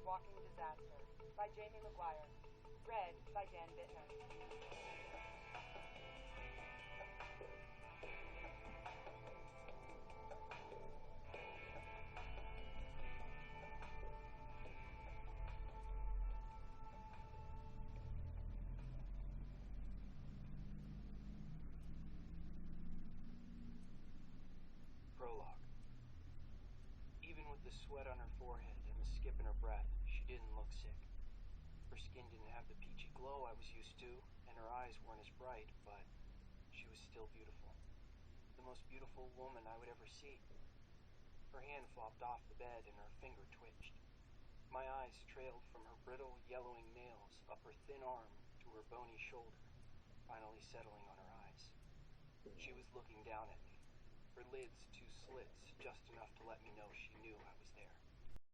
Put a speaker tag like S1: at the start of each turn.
S1: Walking Disaster by Jamie McGuire. Read by Dan Bittner.
S2: Prologue. Even with the sweat on her forehead and the skip in her breath, she didn't look sick. Her skin didn't have the peachy glow I was used to, and her eyes weren't as bright, but she was still beautiful. The most beautiful woman I would ever see. Her hand flopped off the bed and her finger twitched. My eyes trailed from her brittle, yellowing nails up her thin arm to her bony shoulder, finally settling on her eyes. She was looking down at me, her lids two slits just enough to let me know she knew I was there.